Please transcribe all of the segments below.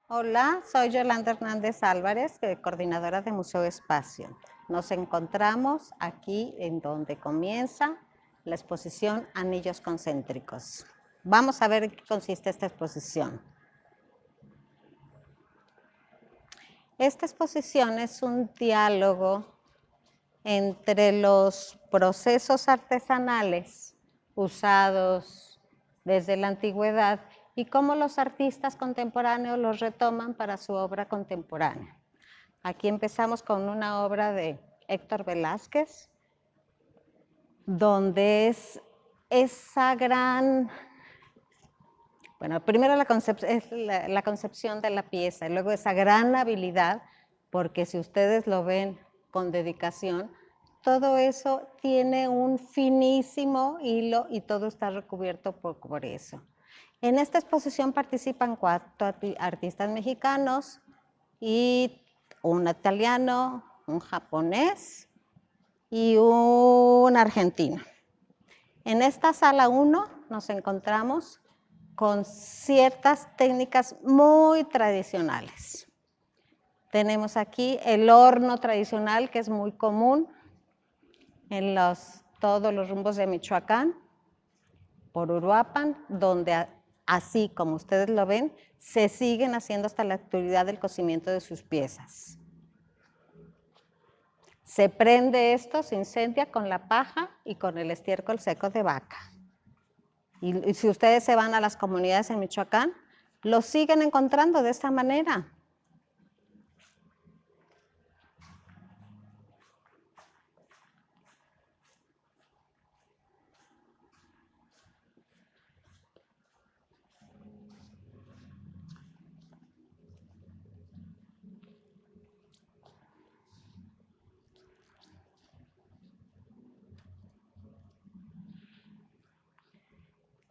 Hola, soy Yolanda Hernández Álvarez, coordinadora de Museo Espacio. Nos encontramos aquí en donde comienza la exposición Anillos Concéntricos. Vamos a ver en qué consiste esta exposición. Esta exposición es un diálogo entre los procesos artesanales usados desde la antigüedad y cómo los artistas contemporáneos los retoman para su obra contemporánea. Aquí empezamos con una obra de Héctor Velázquez, donde es esa gran, bueno, primero es la concepción de la pieza, y luego esa gran habilidad, porque si ustedes lo ven con dedicación, todo eso tiene un finísimo hilo y todo está recubierto por eso. En esta exposición participan 4 artistas mexicanos y un italiano, un japonés y un argentino. En esta sala 1 nos encontramos con ciertas técnicas muy tradicionales. Tenemos aquí el horno tradicional, que es muy común en todos los rumbos de Michoacán, por Uruapan, donde así como ustedes lo ven, se siguen haciendo hasta la actualidad el cocimiento de sus piezas. Se prende esto, se incendia con la paja y con el estiércol seco de vaca. Y si ustedes se van a las comunidades en Michoacán, lo siguen encontrando de esta manera.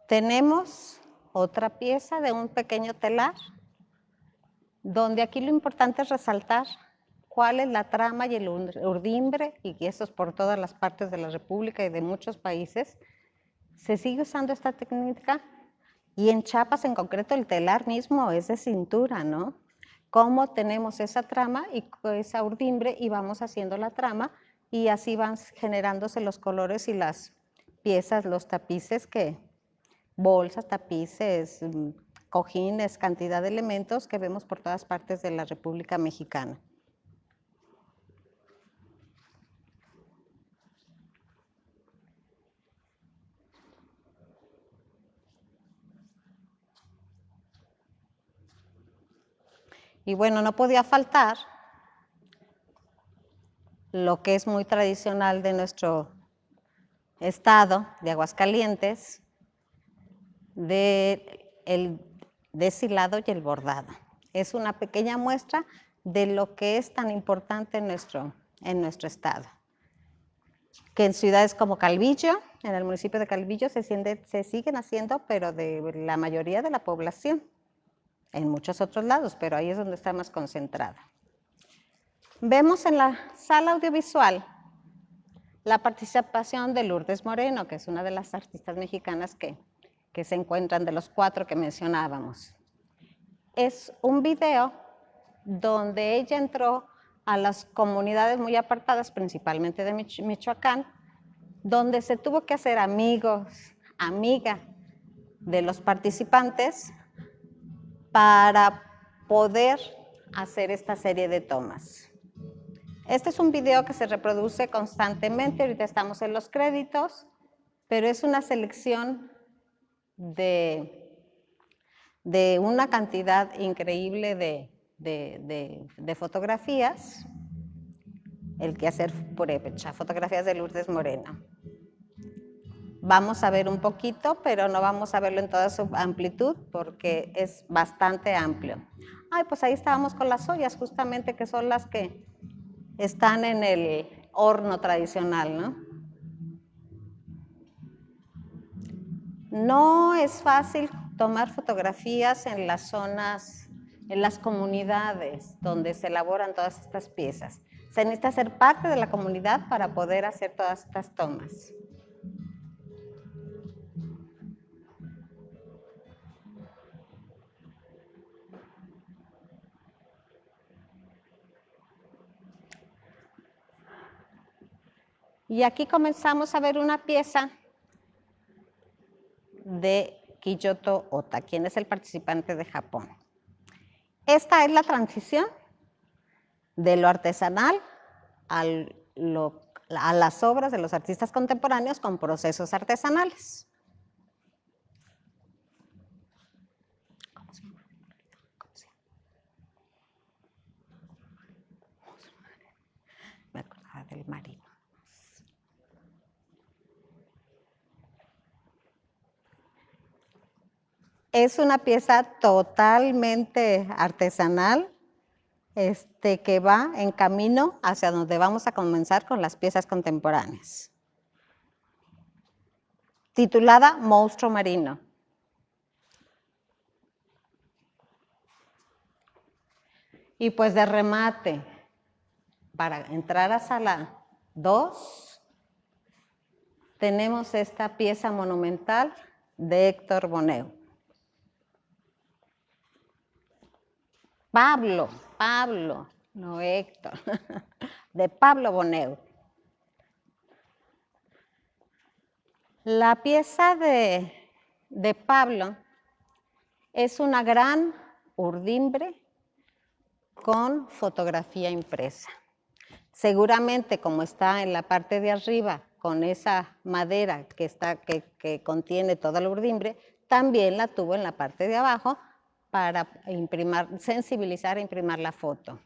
Tenemos otra pieza de un pequeño telar, donde aquí lo importante es resaltar cuál es la trama y el urdimbre, y eso es por todas las partes de la República y de muchos países. Se sigue usando esta técnica y en Chiapas en concreto el telar mismo es de cintura, ¿no? Cómo tenemos esa trama y esa urdimbre y vamos haciendo la trama y así van generándose los colores y las piezas, los tapices bolsas, tapices, cojines, cantidad de elementos que vemos por todas partes de la República Mexicana. Y bueno, no podía faltar lo que es muy tradicional de nuestro estado, de Aguascalientes, el deshilado y el bordado. Es una pequeña muestra de lo que es tan importante en nuestro estado. Que en ciudades como Calvillo, en el municipio de Calvillo, se siguen haciendo, pero de la mayoría de la población. En muchos otros lados, pero ahí es donde está más concentrada. Vemos en la sala audiovisual la participación de Lourdes Moreno, que es una de las artistas mexicanas que se encuentran de los 4 que mencionábamos. Es un video donde ella entró a las comunidades muy apartadas, principalmente de Michoacán, donde se tuvo que hacer amiga de los participantes para poder hacer esta serie de tomas. Este es un video que se reproduce constantemente, ahorita estamos en los créditos, pero es una selección de una cantidad increíble de fotografías, el quehacer purépecha, fotografías de Lourdes Moreno. Vamos a ver un poquito, pero no vamos a verlo en toda su amplitud porque es bastante amplio. Ay, pues ahí estábamos con las ollas, justamente, que son las que están en el horno tradicional, ¿no? No es fácil tomar fotografías en las zonas, en las comunidades donde se elaboran todas estas piezas. Se necesita ser parte de la comunidad para poder hacer todas estas tomas. Y aquí comenzamos a ver una pieza de Kiyoto Ota, quien es el participante de Japón. Esta es la transición de lo artesanal a las obras de los artistas contemporáneos con procesos artesanales. Me acordaba del marino. Es una pieza totalmente artesanal, que va en camino hacia donde vamos a comenzar con las piezas contemporáneas. Titulada Monstruo Marino. Y pues de remate, para entrar a sala 2, tenemos esta pieza monumental de Héctor Boneu. Pablo, no Héctor, de Pablo Boneu. La pieza de Pablo es una gran urdimbre con fotografía impresa. Seguramente, como está en la parte de arriba, con esa madera que contiene toda la urdimbre, también la tuvo en la parte de abajo para sensibilizar e imprimir la foto.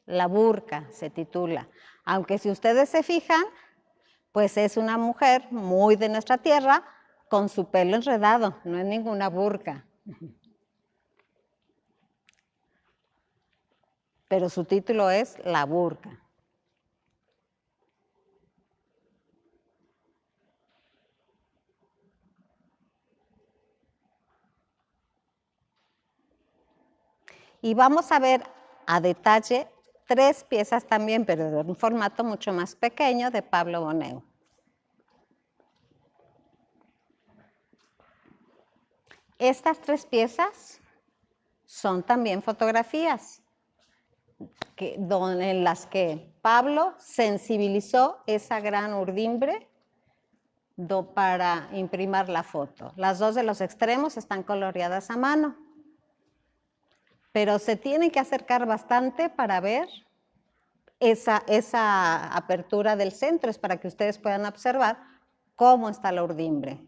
La burka se titula, aunque si ustedes se fijan, pues es una mujer muy de nuestra tierra con su pelo enredado, no es ninguna burka. Pero su título es La burka. Y vamos a ver a detalle 3 piezas también, pero de un formato mucho más pequeño, de Pablo Boneu. Estas 3 piezas son también fotografías en las que Pablo sensibilizó esa gran urdimbre para imprimir la foto. Las 2 de los extremos están coloreadas a mano, pero se tienen que acercar bastante para ver esa apertura del centro, es para que ustedes puedan observar cómo está la urdimbre.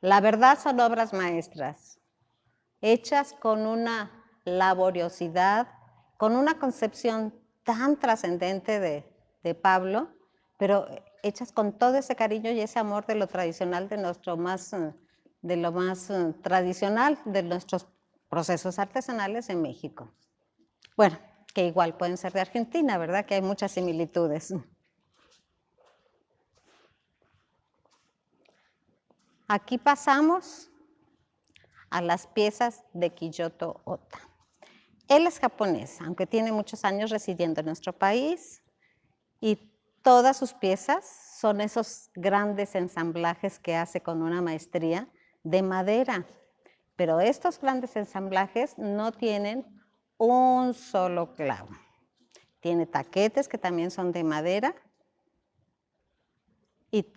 La verdad son obras maestras, hechas con una laboriosidad, con una concepción tan trascendente de Pablo, pero hechas con todo ese cariño y ese amor de lo tradicional, de lo más tradicional de nuestros procesos artesanales en México. Bueno, que igual pueden ser de Argentina, ¿verdad? Que hay muchas similitudes. Aquí pasamos a las piezas de Kiyoto Ota. Él es japonés, aunque tiene muchos años residiendo en nuestro país, y todas sus piezas son esos grandes ensamblajes que hace con una maestría de madera. Pero estos grandes ensamblajes no tienen un solo clavo. Tiene taquetes que también son de madera y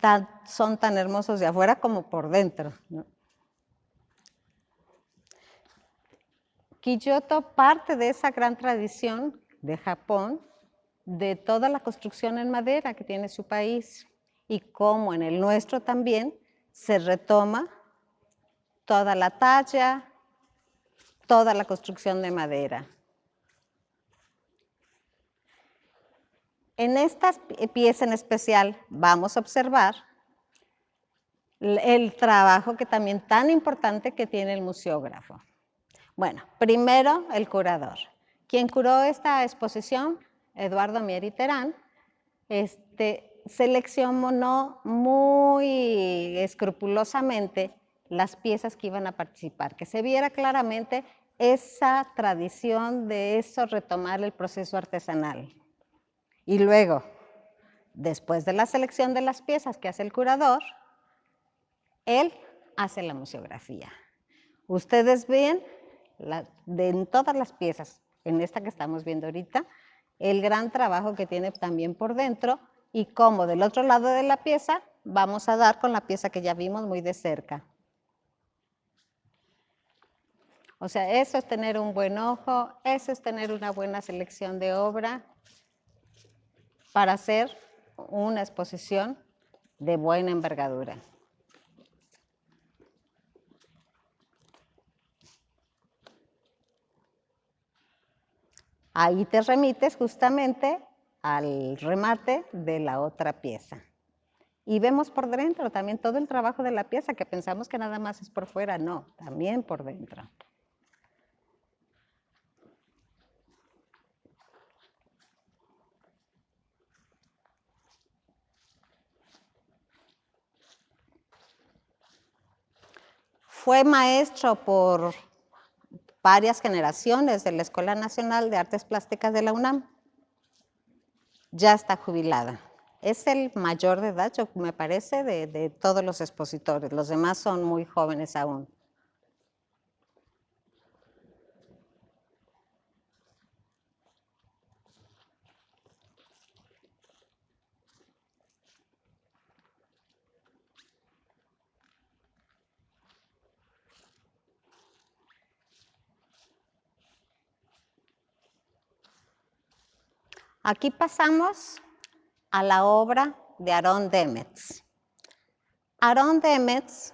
son tan hermosos de afuera como por dentro, ¿no? Kiyoto parte de esa gran tradición de Japón, de toda la construcción en madera que tiene su país, y como en el nuestro también se retoma toda la talla, toda la construcción de madera. En esta pieza en especial vamos a observar el trabajo que también tan importante que tiene el museógrafo. Bueno, primero el curador. Quien curó esta exposición, Eduardo Mieri Terán, seleccionó muy escrupulosamente las piezas que iban a participar, que se viera claramente esa tradición de eso, retomar el proceso artesanal. Y luego, después de la selección de las piezas que hace el curador, él hace la museografía. Ustedes ven en todas las piezas, en esta que estamos viendo ahorita, el gran trabajo que tiene también por dentro y cómo del otro lado de la pieza vamos a dar con la pieza que ya vimos muy de cerca. O sea, eso es tener un buen ojo, eso es tener una buena selección de obra para hacer una exposición de buena envergadura. Ahí te remites justamente al remate de la otra pieza. Y vemos por dentro también todo el trabajo de la pieza, que pensamos que nada más es por fuera, no, también por dentro. Fue maestro por varias generaciones de la Escuela Nacional de Artes Plásticas de la UNAM. Ya está jubilada. Es el mayor de edad, me parece, de todos los expositores. Los demás son muy jóvenes aún. Aquí pasamos a la obra de Aaron Demetz. Aaron Demetz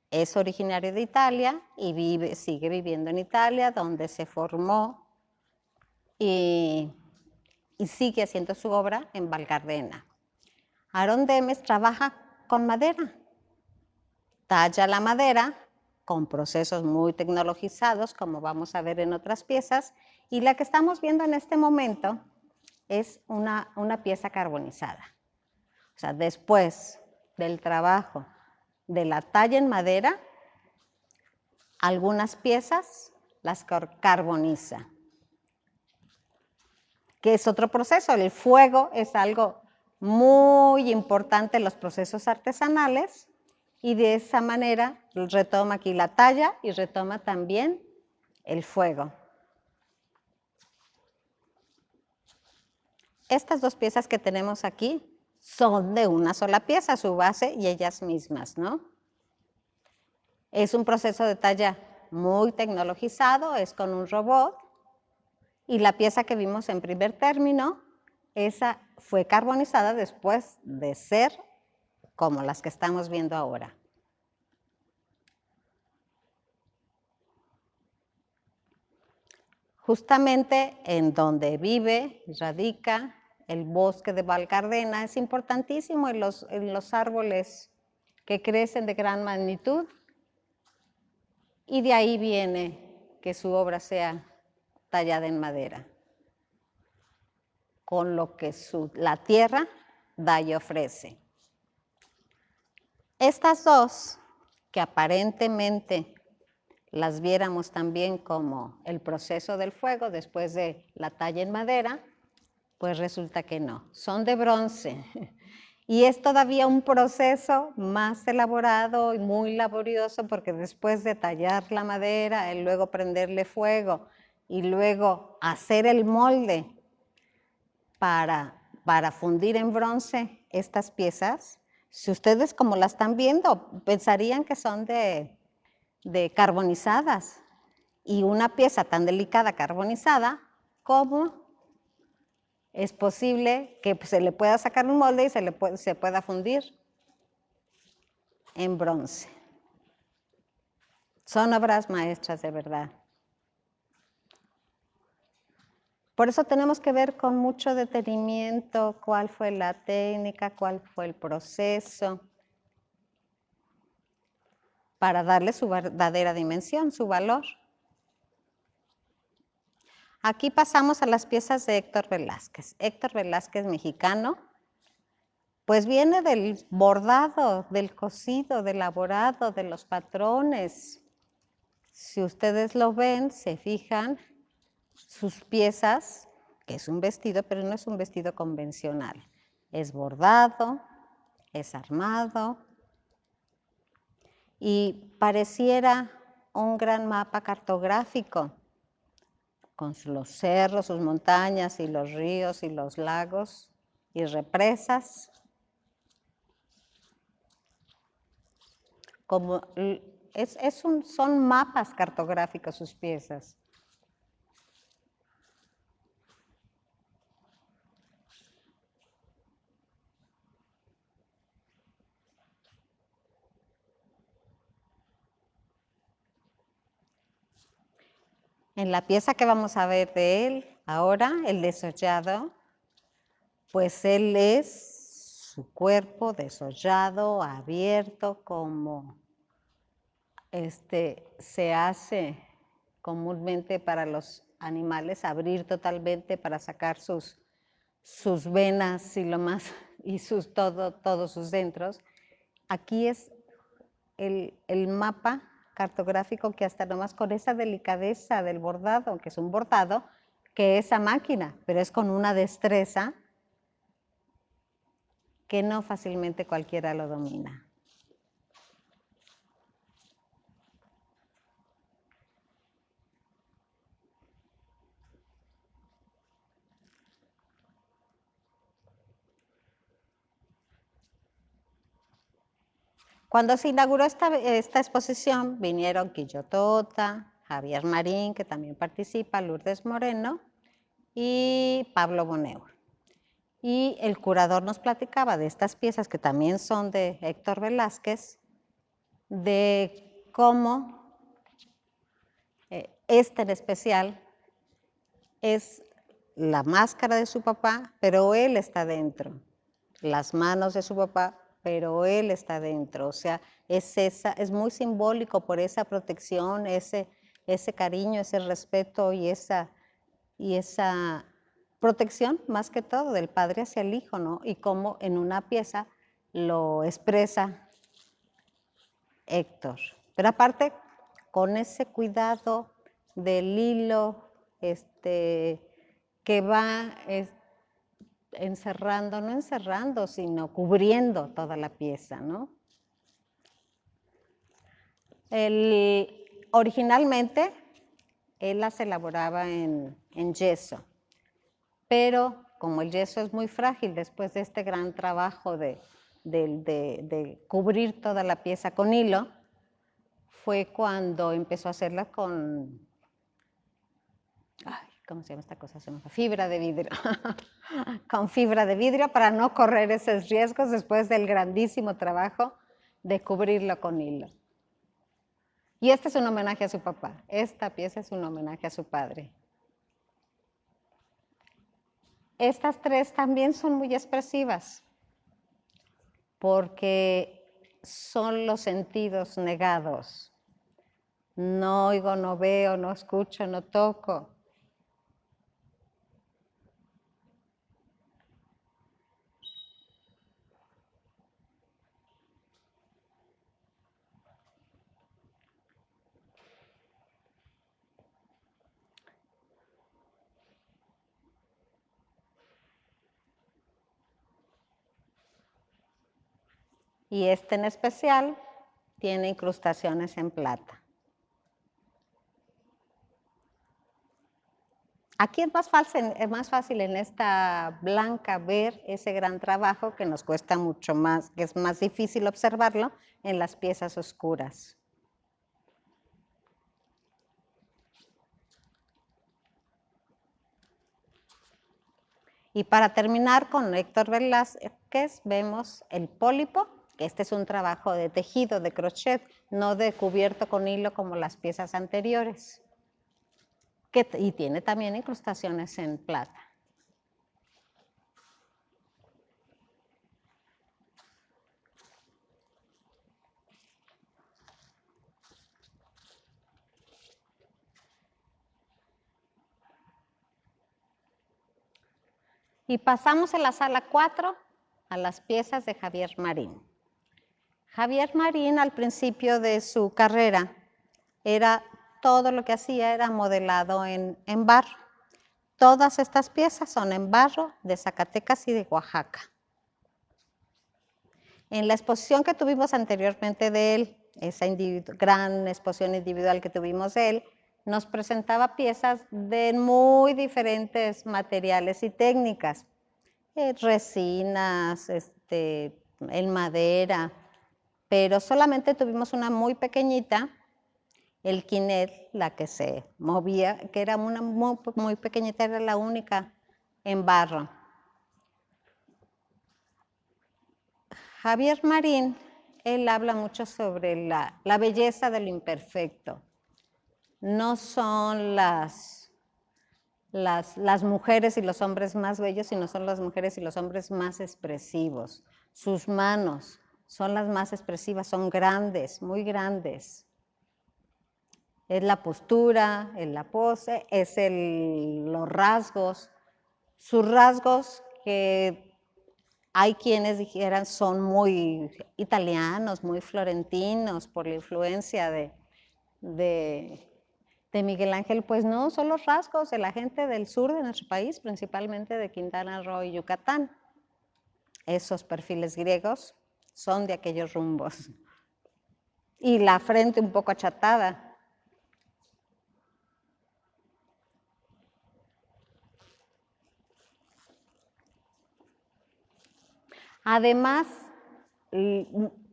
es originario de Italia y sigue viviendo en Italia, donde se formó y sigue haciendo su obra en Val Gardena. Aaron Demetz trabaja con madera, talla la madera con procesos muy tecnologizados, como vamos a ver en otras piezas, y la que estamos viendo en este momento es una pieza carbonizada. O sea, después del trabajo de la talla en madera, algunas piezas las carboniza, que es otro proceso. El fuego es algo muy importante en los procesos artesanales y de esa manera retoma aquí la talla y retoma también el fuego. Estas dos piezas que tenemos aquí son de una sola pieza, su base y ellas mismas, ¿no? Es un proceso de talla muy tecnologizado, es con un robot, y la pieza que vimos en primer término, esa fue carbonizada después de ser como las que estamos viendo ahora. Justamente en donde vive, radica el bosque de Val Gardena, es importantísimo en los árboles que crecen de gran magnitud, y de ahí viene que su obra sea tallada en madera, con lo que la tierra da y ofrece. Estas dos, que aparentemente las viéramos también como el proceso del fuego después de la talla en madera, pues resulta que no, son de bronce. Y es todavía un proceso más elaborado y muy laborioso, porque después de tallar la madera, y luego prenderle fuego y luego hacer el molde para fundir en bronce estas piezas, si ustedes como la están viendo, pensarían que son de carbonizadas. Y una pieza tan delicada carbonizada, ¿cómo es posible que se le pueda sacar un molde y se pueda fundir en bronce? Son obras maestras de verdad. Por eso tenemos que ver con mucho detenimiento cuál fue la técnica, cuál fue el proceso, para darle su verdadera dimensión, su valor. Aquí pasamos a las piezas de Héctor Velázquez. Héctor Velázquez, mexicano, pues viene del bordado, del cosido, del elaborado, de los patrones. Si ustedes lo ven, se fijan, sus piezas, que es un vestido, pero no es un vestido convencional. es bordado, es armado y pareciera un gran mapa cartográfico con los cerros, sus montañas y los ríos y los lagos y represas. Como son mapas cartográficos sus piezas. En la pieza que vamos a ver de él ahora, el desollado, pues él es su cuerpo desollado, abierto, como se hace comúnmente para los animales, abrir totalmente para sacar sus venas y todos sus dentros. Aquí es el mapa cartográfico que hasta nomás con esa delicadeza del bordado, que es un bordado, que es a máquina, pero es con una destreza que no fácilmente cualquiera lo domina. Cuando se inauguró esta exposición, vinieron Quillotota, Javier Marín, que también participa, Lourdes Moreno y Pablo Bonheur. Y el curador nos platicaba de estas piezas que también son de Héctor Velázquez, de cómo en especial es la máscara de su papá, pero él está dentro. Las manos de su papá, pero él está dentro. O sea, es muy simbólico por esa protección, ese cariño, ese respeto y esa protección, más que todo, del padre hacia el hijo, ¿no? Y cómo en una pieza lo expresa Héctor. Pero aparte, con ese cuidado del hilo que va encerrando, no encerrando, sino cubriendo toda la pieza, ¿no? Originalmente, él las elaboraba en yeso, pero como el yeso es muy frágil, después de este gran trabajo de cubrir toda la pieza con hilo, fue cuando empezó a hacerla con, ¿cómo se llama esta cosa? Se llama fibra de vidrio. Con fibra de vidrio para no correr esos riesgos después del grandísimo trabajo de cubrirlo con hilo. Y este es un homenaje a su papá. Esta pieza es un homenaje a su padre. Estas tres también son muy expresivas porque son los sentidos negados. No oigo, no veo, no escucho, no toco. Y este en especial tiene incrustaciones en plata. Aquí es más fácil en esta blanca ver ese gran trabajo que nos cuesta mucho más, que es más difícil observarlo en las piezas oscuras. Y para terminar con Héctor Velázquez vemos el pólipo, que este es un trabajo de tejido, de crochet, no de cubierto con hilo como las piezas anteriores. Y tiene también incrustaciones en plata. Y pasamos en la sala 4 a las piezas de Javier Marín. Javier Marín al principio de su carrera todo lo que hacía era modelado en barro. Todas estas piezas son en barro de Zacatecas y de Oaxaca. En la exposición que tuvimos anteriormente de él, esa gran exposición individual que tuvimos de él, nos presentaba piezas de muy diferentes materiales y técnicas, resinas, en madera, pero solamente tuvimos una muy pequeñita, el quinet, la que se movía, que era una muy pequeñita, era la única en barro. Javier Marín, él habla mucho sobre la belleza de lo imperfecto. No son las mujeres y los hombres más bellos, sino son las mujeres y los hombres más expresivos. Sus manos son las más expresivas, son grandes, muy grandes. Es la postura, es la pose, es los rasgos. Sus rasgos que hay quienes dijeran son muy italianos, muy florentinos por la influencia de Miguel Ángel, pues no, son los rasgos de la gente del sur de nuestro país, principalmente de Quintana Roo y Yucatán. Esos perfiles griegos son de aquellos rumbos. Y la frente un poco achatada. Además,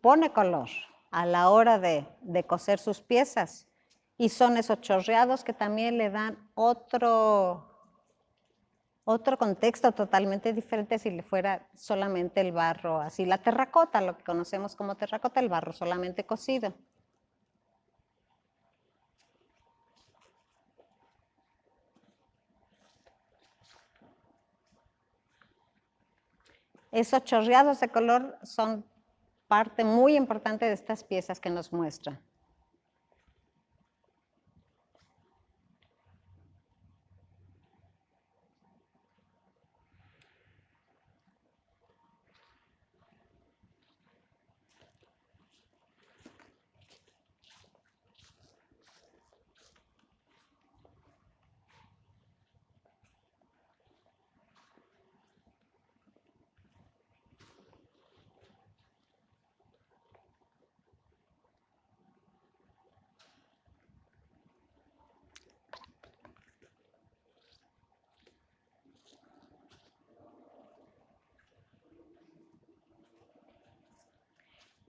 pone color a la hora de coser sus piezas y son esos chorreados que también le dan otro contexto totalmente diferente si le fuera solamente el barro, así la terracota, lo que conocemos como terracota, el barro solamente cocido. Esos chorreados de color son parte muy importante de estas piezas que nos muestra.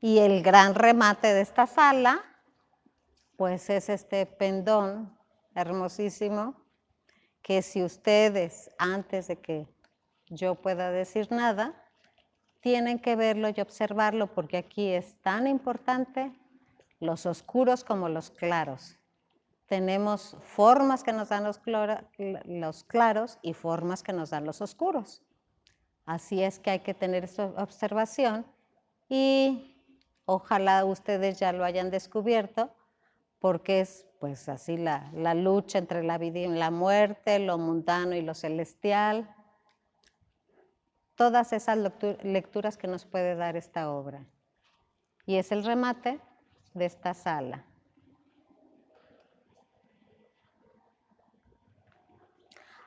Y el gran remate de esta sala, pues es este pendón hermosísimo, que si ustedes, antes de que yo pueda decir nada, tienen que verlo y observarlo porque aquí es tan importante los oscuros como los claros. Tenemos formas que nos dan los claros y formas que nos dan los oscuros. Así es que hay que tener esta observación y ojalá ustedes ya lo hayan descubierto porque es pues así la lucha entre la vida y la muerte, lo mundano y lo celestial. Todas esas lecturas que nos puede dar esta obra. Y es el remate de esta sala.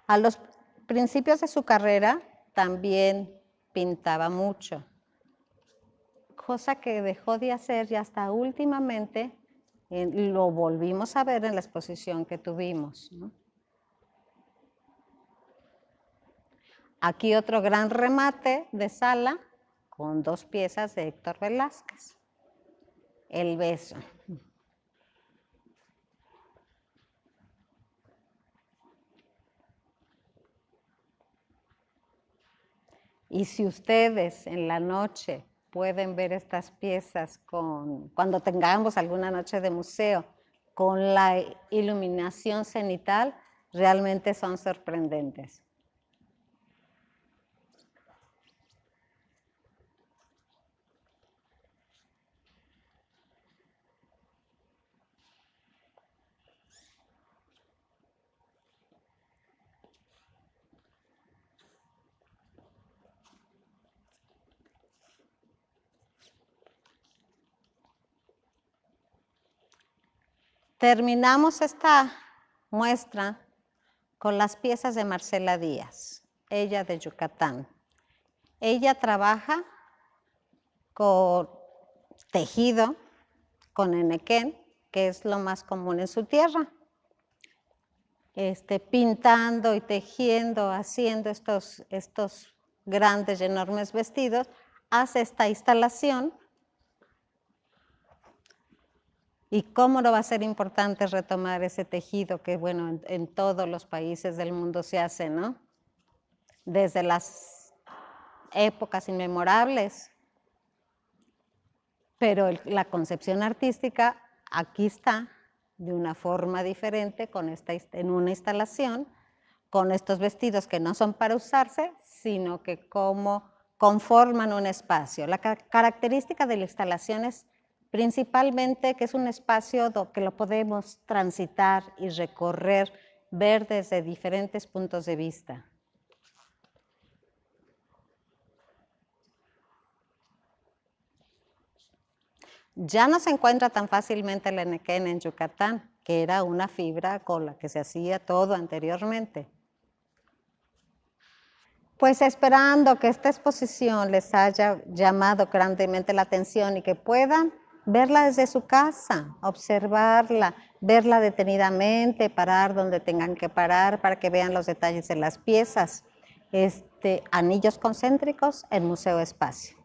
A los principios de su carrera también pintaba mucho, cosa que dejó de hacer y hasta últimamente lo volvimos a ver en la exposición que tuvimos, ¿no? Aquí otro gran remate de sala con dos piezas de Héctor Velázquez. El beso. Y si ustedes en la noche pueden ver estas piezas cuando tengamos alguna noche de museo, con la iluminación cenital, realmente son sorprendentes. Terminamos esta muestra con las piezas de Marcela Díaz, ella de Yucatán. Ella trabaja con tejido, con enequén, que es lo más común en su tierra. Pintando y tejiendo, haciendo estos grandes y enormes vestidos, hace esta instalación. Y cómo no va a ser importante retomar ese tejido que, bueno, en todos los países del mundo se hace, ¿no? Desde las épocas inmemorables. Pero la concepción artística aquí está, de una forma diferente, en una instalación, con estos vestidos que no son para usarse, sino que como conforman un espacio. La característica de la instalación es principalmente que es un espacio que lo podemos transitar y recorrer, ver desde diferentes puntos de vista. Ya no se encuentra tan fácilmente el enequén en Yucatán, que era una fibra con la que se hacía todo anteriormente. Pues esperando que esta exposición les haya llamado grandemente la atención y que puedan verla desde su casa, observarla, verla detenidamente, parar donde tengan que parar para que vean los detalles de las piezas. Anillos concéntricos en Museo Espacio.